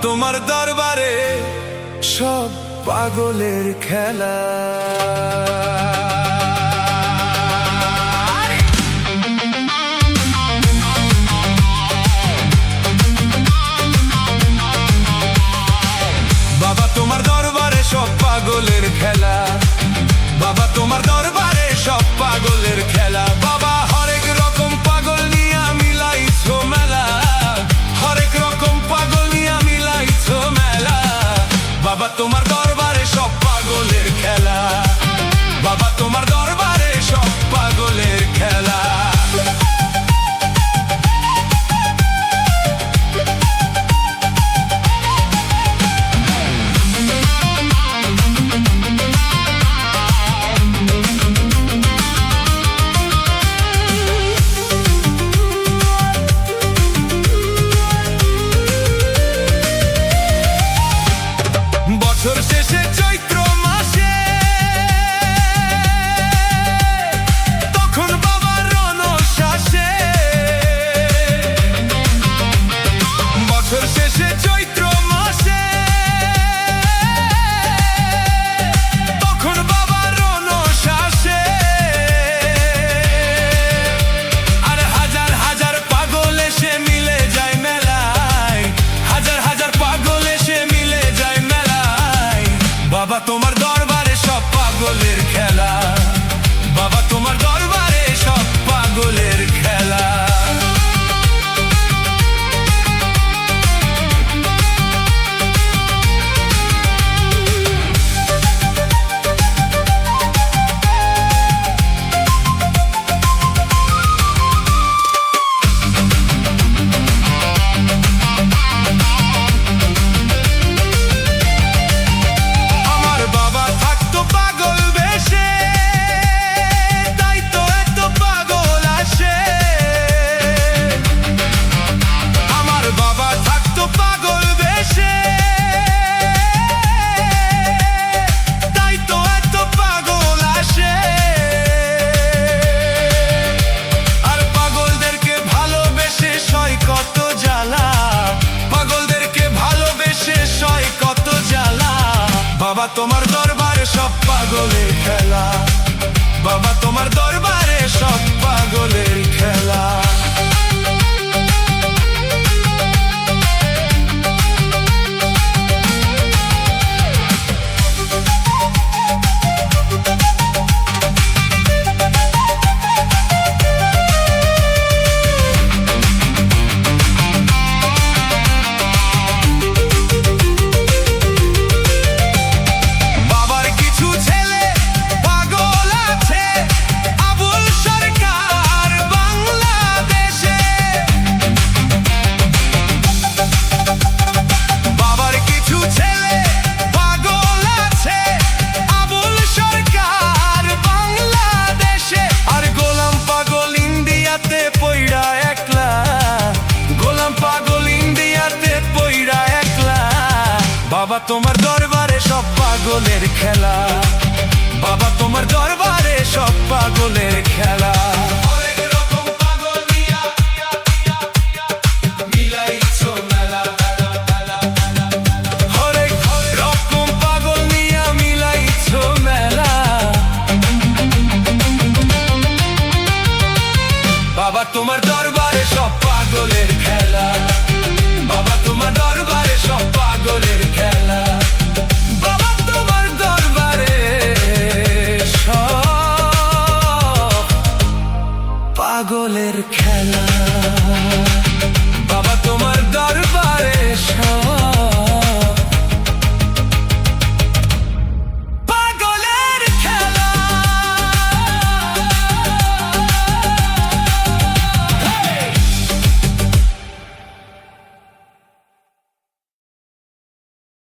তোমার দরবারে সব পাগলের খেলা। বাবা তোমার দরবারে সব পাগলের খেলা, বাবা তোমার দরবারে সব পাগলের খেলা। বাবা হরেক রকম পাগল নিয়া মিলাইছো মেলা, হরেক রকম পাগল নিয়া মিলাইছো মেলা। বাবা তোমার দরবারে সব পাগলের খেলা, বাবা তোমার দরবারে সব পাগলের খেলা। বছর শেষে চৈত্র মাসে তখন বাবার রণশ্বাসে, বছর শেষে চৈত্র মাসে তখন বাবার রণশ্বাসে। আর হাজার হাজার পাগল এসে মিলে যায় মেলায়, হাজার হাজার পাগল এসে মিলে যায় মেলায়। বাবা তোমার দরবারে সব পাগলের খেলা, বাবা তোমার দরবারে সব পাগলের খেলা। বাবা তোমার দরবারে সব পাগলের খেলা, বাবা তোমার দরবারে সব পাগলের খেলা। বাবা তোমার দরবারে সব পাগলের খেলা, বাবা তোমার দরবারে সব পাগলের খেলা। হরেক রকম পাগল নিয়া মিলাইছো মেলা, হরেক রকম পাগল নিয়া মিলাইছো মেলা। বাবা তোমার